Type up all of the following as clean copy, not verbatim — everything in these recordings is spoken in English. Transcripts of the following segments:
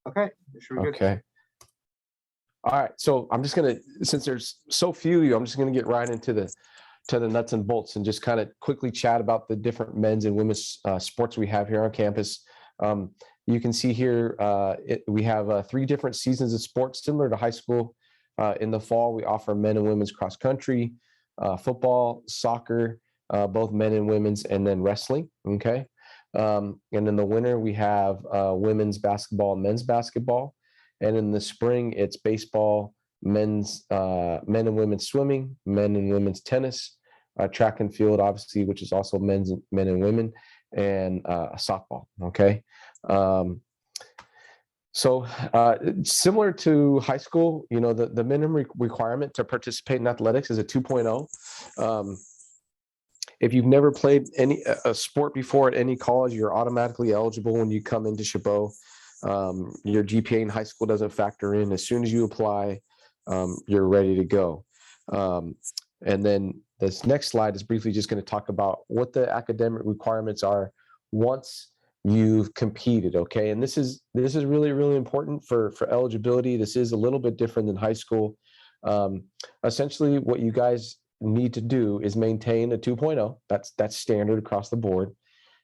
Okay, should we good? Okay. All right. So I'm just gonna, since there's so few of you, I'm just gonna get right into the nuts and bolts and just kind of quickly chat about the different men's and women's sports we have here on campus. You can see here we have 3 different seasons of sports similar to high school. In the fall, we offer men and women's cross country, football, soccer, both men and women's, and then wrestling. Okay. And in the winter, we have women's basketball and men's basketball. And in the spring, it's baseball, men and women's swimming, men and women's tennis, track and field, obviously, which is also men and women, and softball. Okay. So similar to high school, you know, the minimum requirement to participate in athletics is a 2.0. If you've never played a sport before at any college, you're automatically eligible when you come into Chabot. Your GPA in high school doesn't factor in. As soon as you apply, you're ready to go. And then this next slide is briefly just going to talk about what the academic requirements are once you've competed. Okay, and this is really, really important for eligibility. This is a little bit different than high school. Essentially, what you guys need to do is maintain a 2.0. That's standard across the board.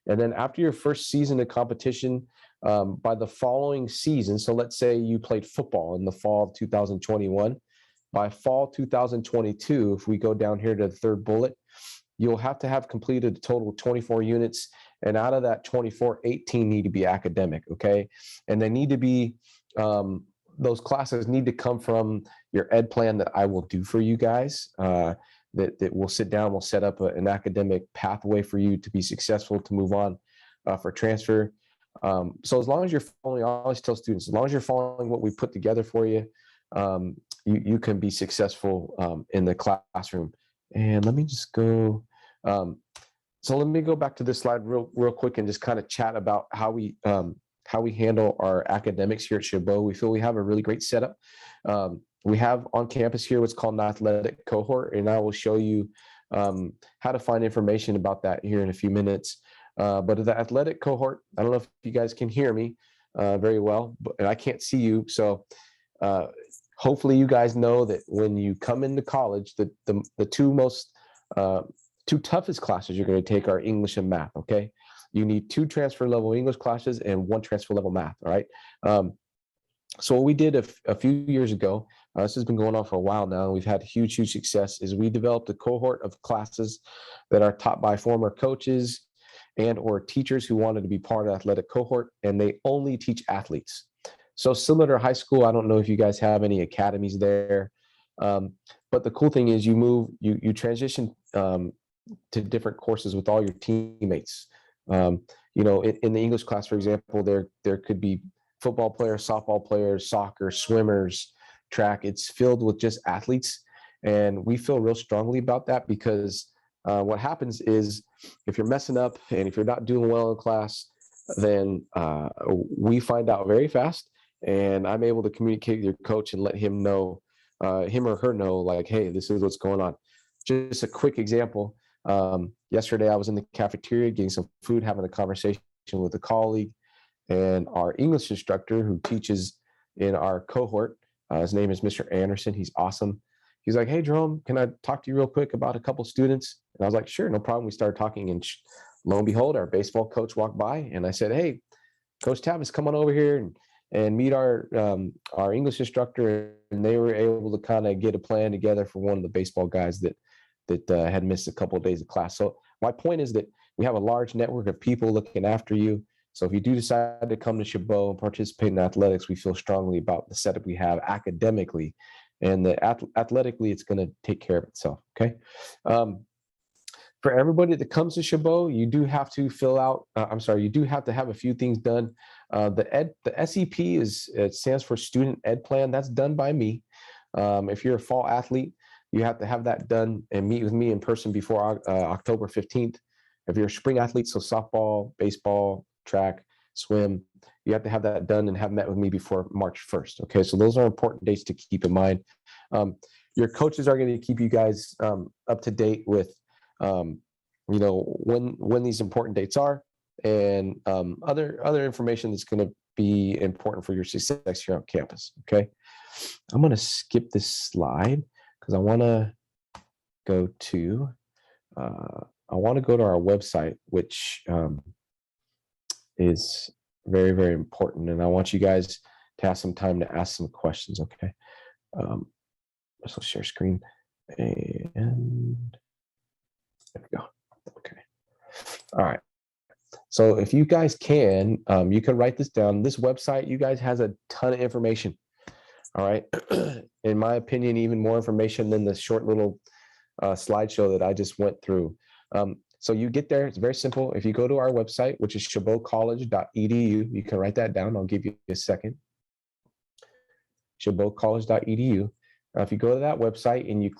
And then after your first season of competition, by the following season, so let's say you played football in the fall of 2021, by fall 2022, if we go down here to the third bullet, you'll have to have completed a total of 24 units. And out of that 24, 18 need to be academic, okay? And they need to be, those classes need to come from your ed plan that I will do for you guys, that we'll sit down, we'll set up an academic pathway for you to be successful, to move on for transfer. So as long as you're following, I always tell students, as long as you're following what we put together for you, you can be successful in the classroom. And let me just go, so let me go back to this slide real quick and just kind of chat about how we handle our academics here at Chabot. We feel we have a really great setup. We have on campus here what's called an athletic cohort, and I will show you how to find information about that here in a few minutes. But the athletic cohort, I don't know if you guys can hear me very well, and I can't see you. So hopefully you guys know that when you come into college, the two toughest classes you're going to take are English and math. Okay, you need 2 transfer level English classes and 1 transfer level math. All right. So what we did a few years ago, this has been going on for a while now, and we've had huge success, is we developed a cohort of classes that are taught by former coaches and or teachers who wanted to be part of the athletic cohort, and they only teach athletes. So similar to high school, I don't know if you guys have any academies there, but the cool thing is you transition to different courses with all your teammates. You know, in the English class, for example, there could be football players, softball players, soccer, swimmers, track. It's filled with just athletes, and we feel real strongly about that because what happens is if you're messing up and if you're not doing well in class, then we find out very fast, and I'm able to communicate with your coach and let him know, him or her know, like, hey, this is what's going on. Just a quick example. Yesterday I was in the cafeteria getting some food, having a conversation with a colleague, and our English instructor who teaches in our cohort, his name is Mr. Anderson. He's awesome. He's like, hey, Jerome, can I talk to you real quick about a couple students? And I was like, sure, no problem. We started talking, and lo and behold, our baseball coach walked by, and I said, hey, Coach Tavis, come on over here and meet our English instructor. And they were able to kind of get a plan together for one of the baseball guys that had missed a couple of days of class. So my point is that we have a large network of people looking after you. So if you do decide to come to Chabot and participate in athletics, we feel strongly about the setup we have academically, and athletically, it's going to take care of itself. Okay. For everybody that comes to Chabot, you do have to fill out. You do have to have a few things done. The SEP it stands for Student Ed Plan. That's done by me. If you're a fall athlete, you have to have that done and meet with me in person before October 15th. If you're a spring athlete, so softball, baseball, track, swim, you have to have that done and have met with me before March 1st. Okay, so those are important dates to keep in mind. Your coaches are going to keep you guys up to date with, you know, when these important dates are, and other information that's going to be important for your success here on campus. Okay, I'm going to skip this slide because I want to go to our website, which is very, very important, and I want you guys to have some time to ask some questions. Okay, so share screen, and there we go. Okay, all right. So if you guys can, you can write this down. This website, you guys, has a ton of information. All right. In my opinion, even more information than the short little slideshow that I just went through. So you get there. It's very simple. If you go to our website, which is chabotcollege.edu, you can write that down. I'll give you a second. Chabotcollege.edu. If you go to that website and you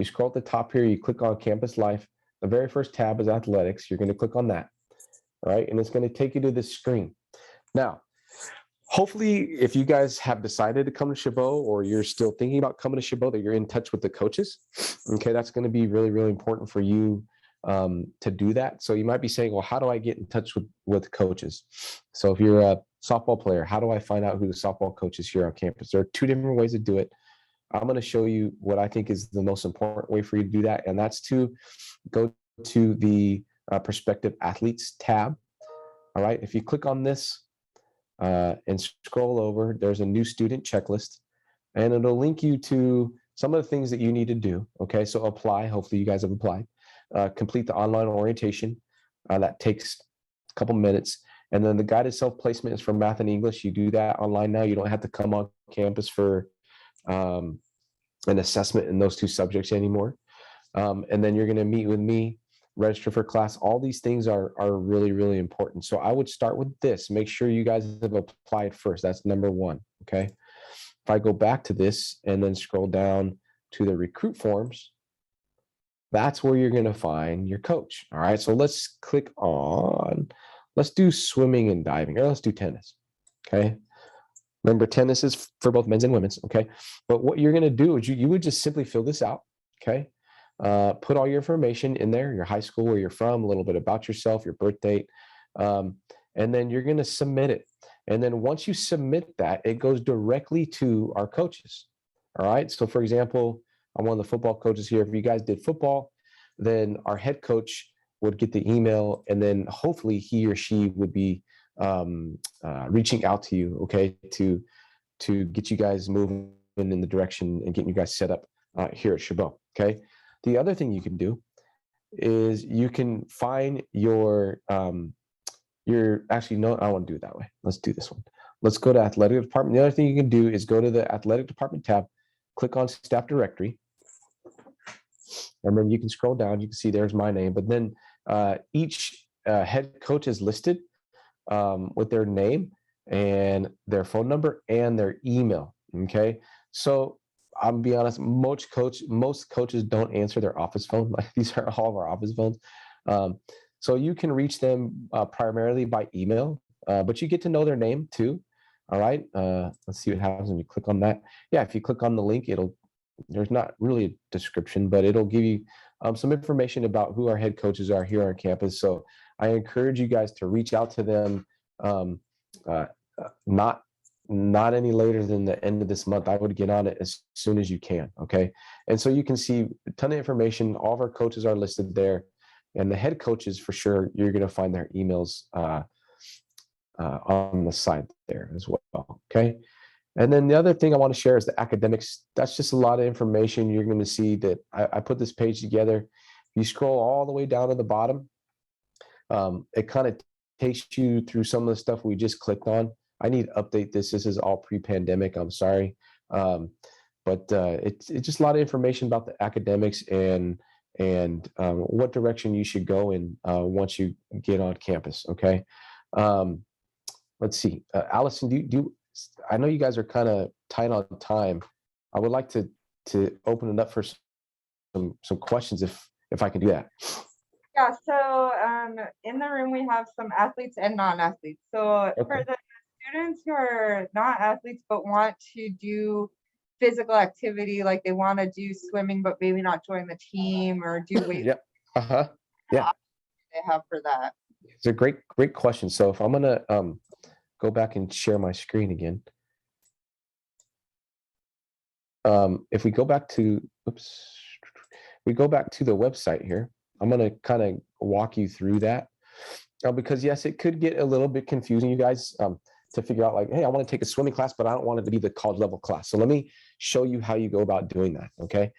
scroll at the top here, you click on Campus Life. The very first tab is Athletics. You're going to click on that. All right. And it's going to take you to this screen. Now, hopefully, if you guys have decided to come to Chabot, or you're still thinking about coming to Chabot, that you're in touch with the coaches. Okay, that's going to be really, really important for you to do that. So you might be saying, well, how do I get in touch with coaches? So if you're a softball player, how do I find out who the softball coach is here on campus? There are two different ways to do it. I'm going to show you what I think is the most important way for you to do that, and that's to go to the Prospective Athletes tab. All right, if you click on this, and scroll over, there's a new student checklist, and it'll link you to some of the things that you need to do. Okay, so apply. Hopefully you guys have applied. Complete the online orientation. That takes a couple minutes. And then the guided self-placement is for math and English. You do that online now. You don't have to come on campus for an assessment in those two subjects anymore. And then you're going to meet with me, register for class. All these things are really, really important. So I would start with this. Make sure you guys have applied first. That's number one. Okay. If I go back to this and then scroll down to the recruit forms, that's where you're going to find your coach. All right. So let's let's do swimming and diving, or let's do tennis. Okay. Remember, tennis is for both men's and women's. Okay. But what you're going to do is you would just simply fill this out. Okay. Put all your information in there, your high school, where you're from, a little bit about yourself, your birth date, and then you're going to submit it. And then once you submit that, it goes directly to our coaches. All right. So for example, I'm one of the football coaches here. If you guys did football, then our head coach would get the email, and then hopefully he or she would be reaching out to you, okay, to get you guys moving in the direction and getting you guys set up here at Chabot. Okay. The other thing you can do is you can find actually, no, I want to do it that way. Let's do this one. Let's go to athletic department. The other thing you can do is go to the athletic department tab, click on staff directory, and then you can scroll down. You can see there's my name, but then each head coach is listed with their name and their phone number and their email. Okay. So I'm gonna be honest, most coaches don't answer their office phone. Like, these are all of our office phones. So you can reach them primarily by email, but you get to know their name too. All right. Let's see what happens when you click on that. Yeah, if you click on the link, there's not really a description, but it'll give you some information about who our head coaches are here on campus. So I encourage you guys to reach out to them, not any later than the end of this month. I would get on it as soon as you can. Okay. And so you can see a ton of information. All of our coaches are listed there, and the head coaches, for sure, you're going to find their emails on the side there as well. Okay. And then the other thing I want to share is the academics. That's just a lot of information. You're going to see that I put this page together. You scroll all the way down to the bottom. It kind of takes you through some of the stuff we just clicked on. I need to update this. This is all pre-pandemic. I'm sorry. But it's just a lot of information about the academics and what direction you should go in once you get on campus. Okay. Let's see. Allison, I know you guys are kind of tight on time. I would like to open it up for some questions if I can do that. Yeah, so in the room we have some athletes and non-athletes. So Okay. for the students who are not athletes but want to do physical activity, like they want to do swimming but maybe not join the team or do weight, Yep. Yeah. they have for that. It's a great question. So if I'm gonna go back and share my screen again. If we go back to, we go back to the website here, I'm going to kind of walk you through that. Because yes, it could get a little bit confusing, you guys, to figure out like, hey, I want to take a swimming class, but I don't want it to be the college level class. So let me show you how you go about doing that. Okay.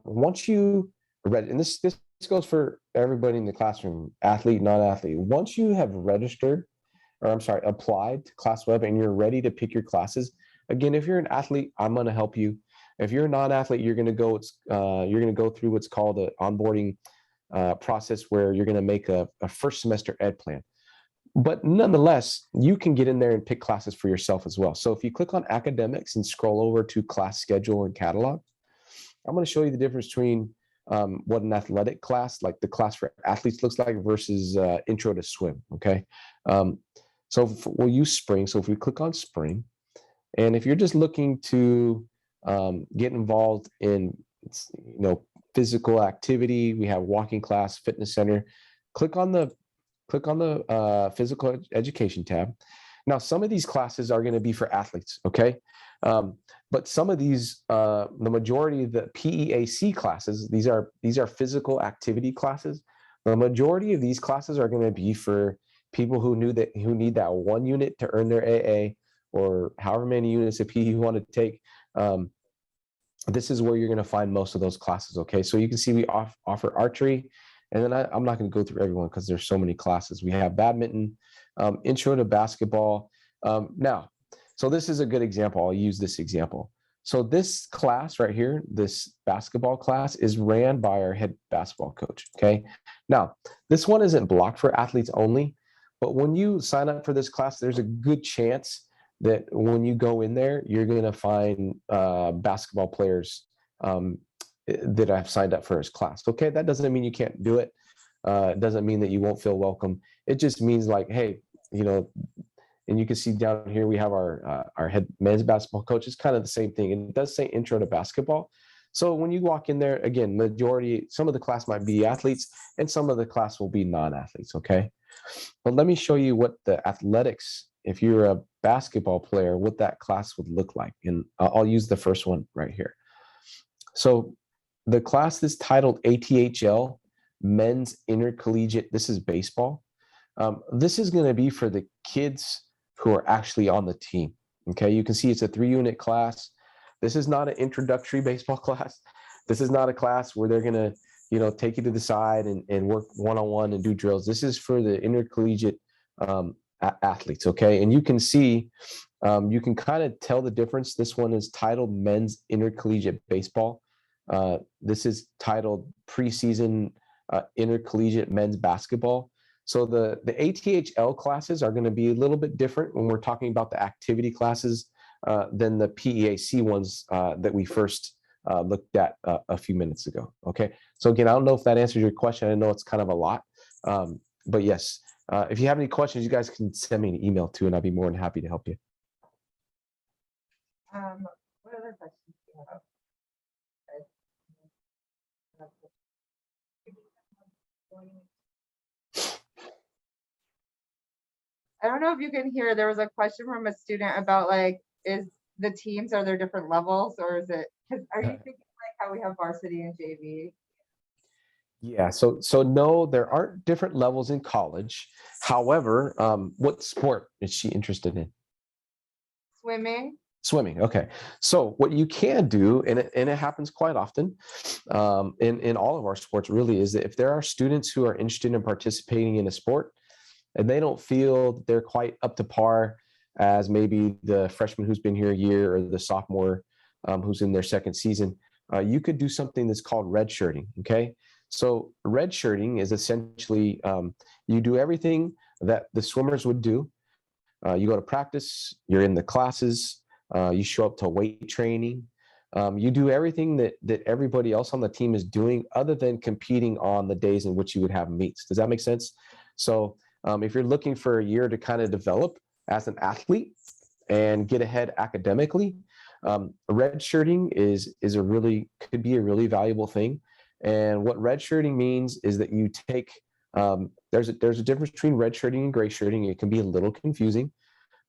Once you read, and this goes for everybody in the classroom, athlete, non-athlete. Once you have registered, or I'm sorry, applied to ClassWeb and you're ready to pick your classes. Again, if you're an athlete, I'm going to help you. If you're a non-athlete, you're going to go through what's called an onboarding process where you're going to make a first semester ed plan. But nonetheless, you can get in there and pick classes for yourself as well. So if you click on academics and scroll over to class schedule and catalog, I'm going to show you the difference between what an athletic class, like the class for athletes, looks like versus intro to swim. Okay. So we'll use spring. So if we click on spring, and if you're just looking to get involved in, physical activity, we have walking class, fitness center. Click on the physical education tab. Now, some of these classes are going to be for athletes, okay? But some of these, the majority of the PEAC classes, these are physical activity classes. The majority of these classes are going to be for people who need that 1 unit to earn their AA, or however many units of PE you want to take. This is where you're going to find most of those classes, okay? So you can see we offer archery, and then I'm not going to go through everyone because there's so many classes. We have badminton, intro to basketball. Now, so this is a good example. I'll use this example. So this class right here, this basketball class, is ran by our head basketball coach, okay? Now, this one isn't blocked for athletes only, but when you sign up for this class, there's a good chance that when you go in there, you're going to find basketball players that have signed up for his class. Okay, that doesn't mean you can't do it. It doesn't mean that you won't feel welcome. It just means like, hey, and you can see down here we have our head men's basketball coach. It's kind of the same thing. It does say intro to basketball. So when you walk in there, again, some of the class might be athletes and some of the class will be non-athletes. Okay, but let me show you what the athletics, if you're a basketball player, what that class would look like. And I'll use the first one right here. So the class is titled ATHL, Men's Intercollegiate. This is baseball. This is going to be for the kids who are actually on the team. Okay, you can see it's a 3-unit class. This is not an introductory baseball class. This is not a class where they're going to, take you to the side and work one-on-one and do drills. This is for the intercollegiate athletes, okay? And you can see, you can kind of tell the difference. This one is titled Men's Intercollegiate Baseball. This is titled Preseason Intercollegiate Men's Basketball. So the ATHL classes are going to be a little bit different when we're talking about the activity classes than the PEAC ones that we first looked at a few minutes ago, okay? So again, I don't know if that answers your question. I know it's kind of a lot, but yes. If you have any questions, you guys can send me an email too, and I'll be more than happy to help you. What other questions do you have? I don't know if you can hear, there was a question from a student about like, is the teams, are there different levels, or is it, because are you thinking like how we have varsity and JV? Yeah, so no, there aren't different levels in college. However, what sport is she interested in? Swimming. Swimming. Okay. So what you can do, and it happens quite often in all of our sports really, is that if there are students who are interested in participating in a sport and they don't feel that they're quite up to par as maybe the freshman who's been here a year or the sophomore who's in their second season, you could do something that's called redshirting. Okay. So redshirting is essentially you do everything that the swimmers would do. You go to practice, you're in the classes, you show up to weight training. You do everything that everybody else on the team is doing other than competing on the days in which you would have meets. Does that make sense? So if you're looking for a year to kind of develop as an athlete and get ahead academically, redshirting could be a really valuable thing. And what redshirting means is that you take, there's a difference between redshirting and gray shirting. It can be a little confusing,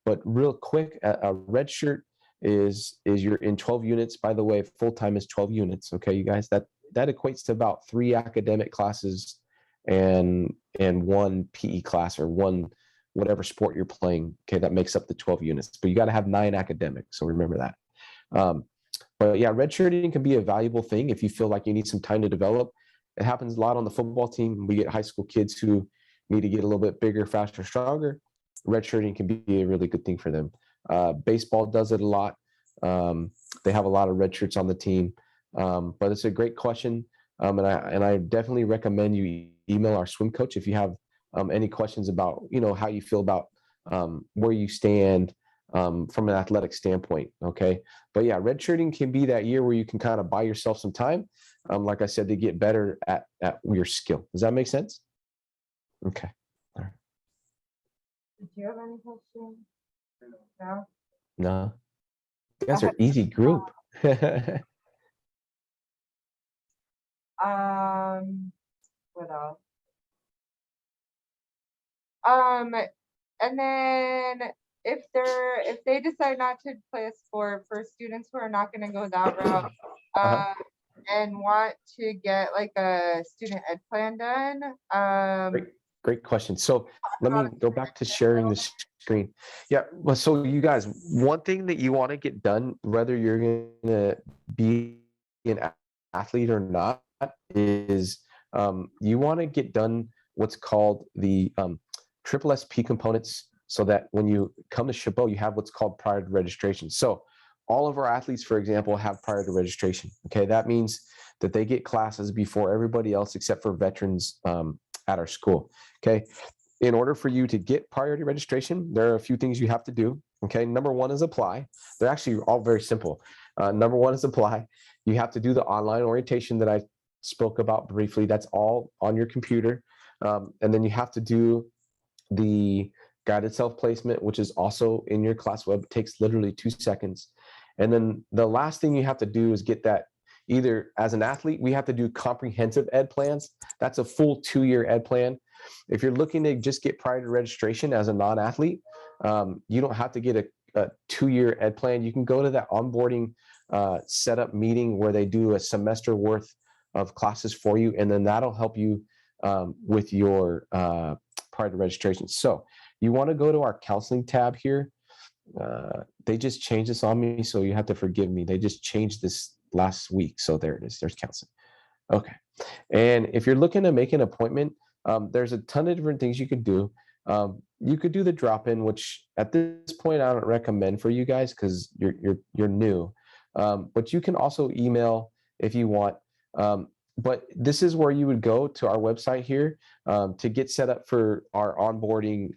But real quick, a red shirt is you're in 12 units. By the way, full time is 12 units. Okay, you guys, that equates to about 3 academic classes and one PE class or one whatever sport you're playing. Okay, that makes up the 12 units. But you got to have 9 academics. So remember that. But yeah, redshirting can be a valuable thing if you feel like you need some time to develop. It happens a lot on the football team. We get high school kids who need to get a little bit bigger, faster, stronger. Redshirting can be a really good thing for them. Baseball does it a lot. They have a lot of red shirts on the team. But it's a great question. And I definitely recommend you email our swim coach if you have any questions about, how you feel about where you stand from an athletic standpoint. Okay. But yeah, redshirting can be that year where you can kind of buy yourself some time. Like I said, to get better at your skill. Does that make sense? Okay. All right. Did you have any questions? No. No. You guys are easy group. What else? And then if they decide not to play a sport, for students who are not going to go that route, and want to get like a student ed plan done, Great question. So let me go back to sharing the screen. Yeah. Well, so you guys, one thing that you want to get done, whether you're going to be an athlete or not, is you want to get done what's called the triple SP components, so that when you come to Chabot, you have what's called prior to registration. So all of our athletes, for example, have prior to registration. Okay, that means that they get classes before everybody else except for veterans at our school. Okay, in order for you to get priority registration, there are a few things you have to do. Okay, number one is apply. They're actually all very simple. Number one is apply. You have to do the online orientation that I spoke about briefly. That's all on your computer. And then you have to do the guided self-placement, which is also in your class web. It takes literally 2 seconds. And then the last thing you have to do is get that, either as an athlete, we have to do comprehensive ed plans. That's a full 2-year ed plan. If you're looking to just get prior to registration as a non-athlete, you don't have to get a 2-year ed plan. You can go to that onboarding setup meeting where they do a semester worth of classes for you, and then that'll help you with your prior to registration. So you want to go to our counseling tab here. They just changed this on me, so you have to forgive me. They just changed this last week. So there it is. There's counseling. Okay. And if you're looking to make an appointment, there's a ton of different things you could do. You could do the drop-in, which at this point I don't recommend for you guys because you're new. But you can also email if you want. But this is where you would go to our website here to get set up for our onboarding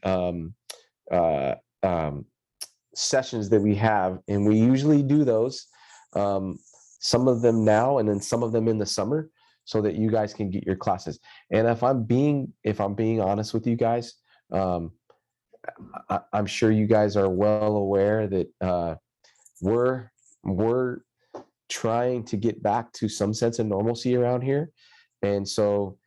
sessions that we have. And we usually do those, some of them now and then some of them in the summer, so that you guys can get your classes. And if I'm being honest with you guys, I'm sure you guys are well aware that we're trying to get back to some sense of normalcy around here. And so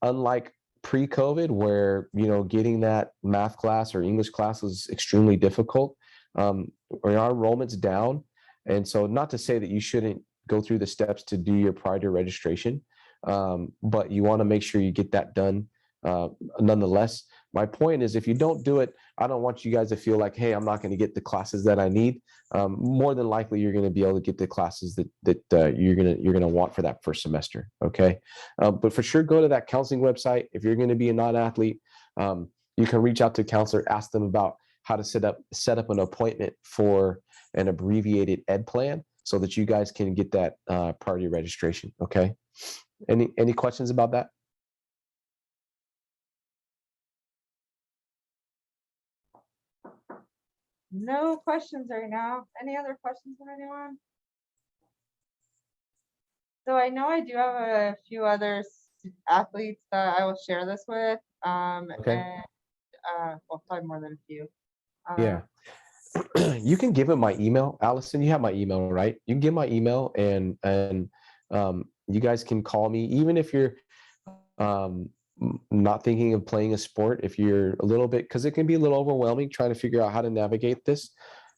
unlike pre-COVID, where getting that math class or English class was extremely difficult, our enrollment's down. And so not to say that you shouldn't go through the steps to do your prior to registration, but you want to make sure you get that done nonetheless. My point is, if you don't do it, I don't want you guys to feel like, hey, I'm not going to get the classes that I need. More than likely, you're going to be able to get the classes that you're going to want for that first semester. Okay, but for sure, go to that counseling website. If you're going to be a non-athlete, you can reach out to a counselor, ask them about how to set up an appointment for an abbreviated ed plan, so that you guys can get that priority registration. Okay. Any questions about that? No questions right now. Any other questions from anyone? So I know I do have a few other athletes that I will share this with. Okay. And well, probably more than a few. Yeah. You can give them my email, Allison. You have my email, right? You can give my email, and you guys can call me, even if you're not thinking of playing a sport, if you're a little bit, because it can be a little overwhelming trying to figure out how to navigate this,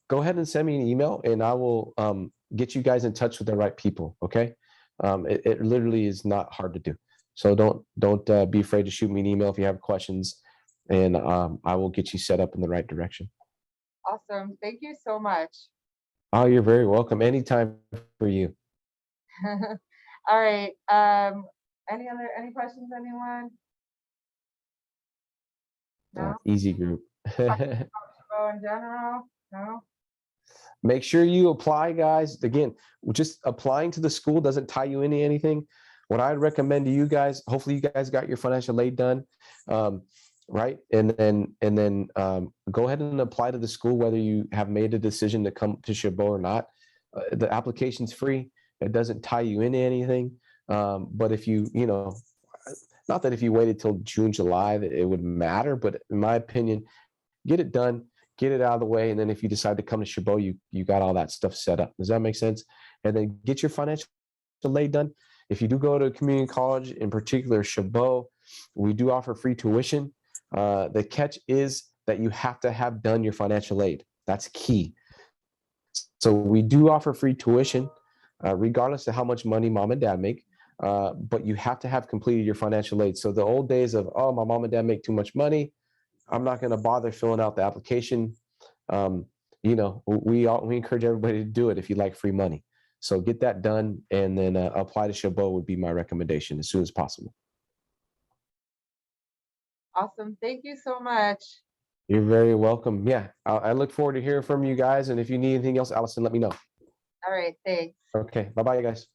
go ahead and send me an email and I will get you guys in touch with the right people. Okay. It literally is not hard to do. So don't be afraid to shoot me an email if you have questions, and I will get you set up in the right direction. Awesome. Thank you so much. Oh, you're very welcome. Anytime for you. All right. Any questions, anyone? No? Easy group. Chabot in general? No? Make sure you apply, guys. Again, just applying to the school doesn't tie you into anything. What I'd recommend to you guys, hopefully you guys got your financial aid done, right? And then go ahead and apply to the school, whether you have made a decision to come to Chabot or not. The application's free. It doesn't tie you into anything. But if not that if you waited till June, July, that it would matter, but in my opinion, get it done, get it out of the way. And then if you decide to come to Chabot, you got all that stuff set up. Does that make sense? And then get your financial aid done. If you do go to a community college, in particular Chabot, we do offer free tuition. The catch is that you have to have done your financial aid. That's key. So we do offer free tuition, regardless of how much money mom and dad make. But you have to have completed your financial aid. So the old days of, oh, my mom and dad make too much money, I'm not going to bother filling out the application. We encourage everybody to do it if you like free money. So get that done, and then apply to Chabot would be my recommendation as soon as possible. Awesome. Thank you so much. You're very welcome. Yeah, I look forward to hearing from you guys. And if you need anything else, Allison, let me know. All right. Thanks. Okay. Bye-bye, guys.